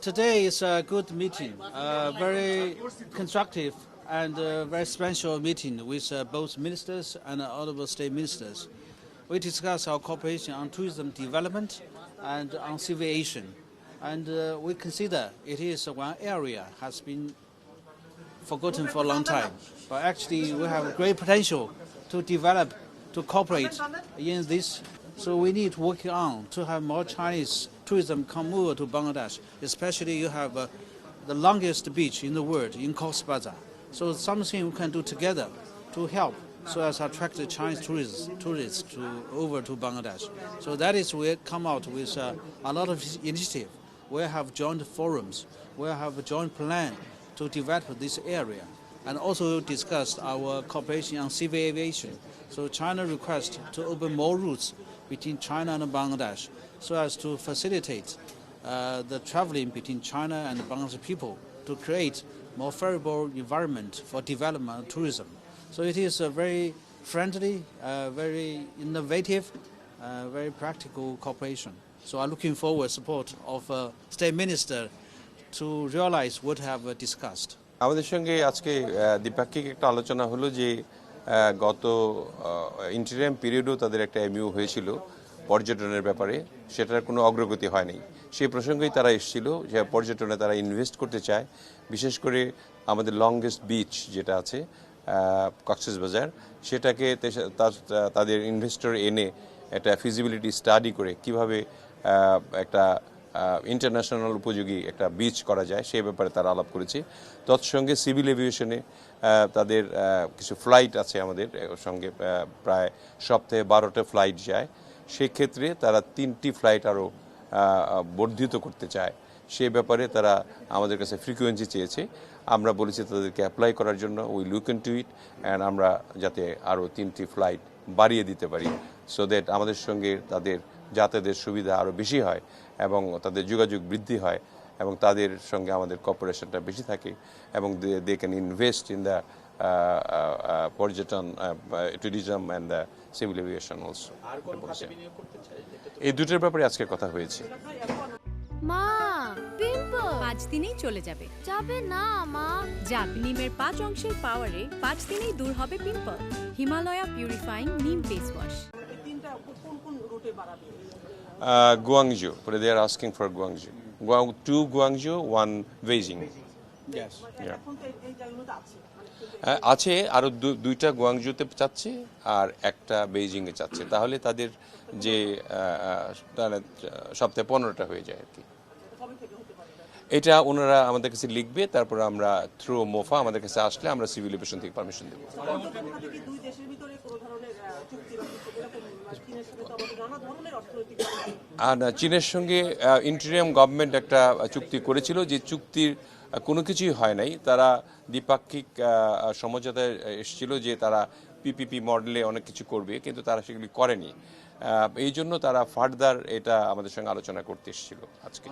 Today is a good meeting, very constructive and very special meeting with both ministers and honorable state ministers. We discuss our cooperation on tourism development and on civil aviation. And we consider it is one area has been forgotten for a long time. But actually we have great potential to develop, to cooperate in this. So we need to work on to have more Chinese tourism come over to Bangladesh. Especially you have the longest beach in the world in Cox's Bazar. So something we can do together to help so as attract the Chinese tourists over to Bangladesh. So that is we come out with a lot of initiative. We have joint forums. We have a joint plan to develop this area, and also discussed our cooperation on civil aviation. So China requests to open more routes between China and Bangladesh so as to facilitate the traveling between China and the Bangladeshi people to create more favorable environment for development and tourism. So it is a very friendly, very innovative, very practical cooperation. So I'm looking forward support of State Minister to realize what have discussed. আমাদের সঙ্গে আজকে দ্বিপাক্ষিক একটা আলোচনা হলো যে গত interim পিরিয়ডও তাদের একটা এমইউ হয়েছিল পর্যটনের ব্যাপারে, সেটার কোনো অগ্রগতি হয়নি। সেই প্রসঙ্গেই তারা এসেছিল যে পর্যটনে তারা ইনভেস্ট করতে চায়, বিশেষ করে আমাদের লংগেস্ট বিচ যেটা আছে কক্সেস বাজার, সেটাকে তাদের ইনভেস্টর এনে একটা ফিজিবিলিটি স্টাডি করে কিভাবে একটা ইন্টারন্যাশনাল উপযোগী একটা বিচ করা যায় সেই ব্যাপারে তারা আলাপ করেছে। তৎসঙ্গে সিভিল এভিয়েশনে তাদের কিছু ফ্লাইট আছে আমাদের সঙ্গে, প্রায় সপ্তাহে 12টা ফ্লাইট যায়। সেক্ষেত্রে তারা 3টি ফ্লাইট আরও বর্ধিত করতে চায়। সেই ব্যাপারে তারা আমাদের কাছে ফ্রিকোয়েন্সি চেয়েছে। আমরা বলেছি তাদেরকে অ্যাপ্লাই করার জন্য we look into it, and আমরা যাতে আরও 3টি ফ্লাইট বাড়িয়ে দিতে পারি, সো দ্যাট আমাদের সঙ্গে তাদের যাতায়াতের সুবিধা আরও বেশি হয় এবং তাদের যোগাযোগ বৃদ্ধি হয় এবং তাদের সঙ্গে আমাদের কোঅপারেশনটা বেশি থাকে এবং they can invest in the পর্যটন tourism and the civil aviation also. এই দুটোর ব্যাপারে আজকে কথা হয়েছে। মা, পিম্পল 5 দিনেই চলে যাবে। যাবে না মা, যাবে। নিমের 5 অংশের পাওয়ারে 5 দিনেই দূর হবে পিম্পল। হিমালয়া পিউরিফাইং নিম face wash. Guangzhou, but they are asking for Guangzhou. 2 Guangzhou, 1 Beijing. Yes. আছে আরো 2টা গুয়াংজুতে চাচ্ছে আর একটা বেইজিংয়ে চাচ্ছে, তাহলে তাদের যে সপ্তাহে 15টা হয়ে যায় আর কি। এটা ওনারা আমাদের কাছে লিখবে, তারপর আমরা থ্রু মোফা আমাদের কাছে আসলে আমরা সিভিল এভিয়েশন থেকে পারমিশন দেবো। আর চীনের সঙ্গে ইন্টারিম গভর্নমেন্ট একটা চুক্তি করেছিল, যে চুক্তির কোনো কিছুই হয় নাই। তারা দ্বিপাক্ষিক সমঝোতায় এসেছিল যে তারা পিপিপি মডেলে অনেক কিছু করবে, কিন্তু তারা সেগুলি করেনি। এই জন্য তারা ফার্দার এটা আমাদের সঙ্গে আলোচনা করতে এসেছিল আজকে।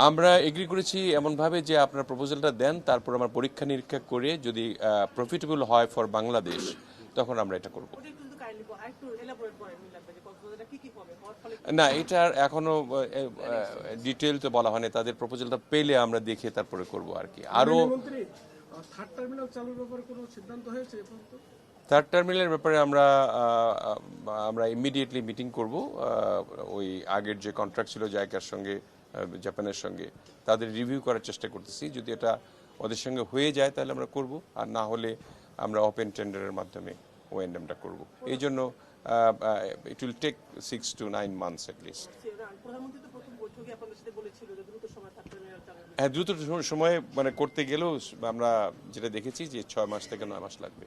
আমরা এগ্রি করেছি এমনভাবে যে আপনার প্রপোজালটা দেন, তারপর আমরা পরীক্ষা নিরীক্ষা করে যদি প্রফিটেবল হয় ফর বাংলাদেশ তখন আমরা এটা করব। না, এটার এখনো ডিটেইল তো বলা হয়নি, তাদের প্রপোজালটা পেলে আমরা দেখে তারপরে করব আর কি। আরো থার্ড টার্মিনালের ব্যাপারে আমরা ইমিডিয়েটলি মিটিং করব। ওই আগের যে কন্ট্রাক্ট ছিল জাইকার সঙ্গে, জাপানের সঙ্গে, তাদের রিভিউ করার চেষ্টা করতেছি। যদি এটা ওদের সঙ্গে হয়ে যায় তাহলে আমরা করব, আর না হলে আমরা ওপেন টেন্ডারের মাধ্যমে ওএনএমটা করব। এই জন্য it will take 6 to 9 months at least. হ্যাঁ, দ্রুত সময়ে মানে করতে গেলেও আমরা যেটা দেখেছি যে 6 মাস থেকে 9 মাস লাগবে।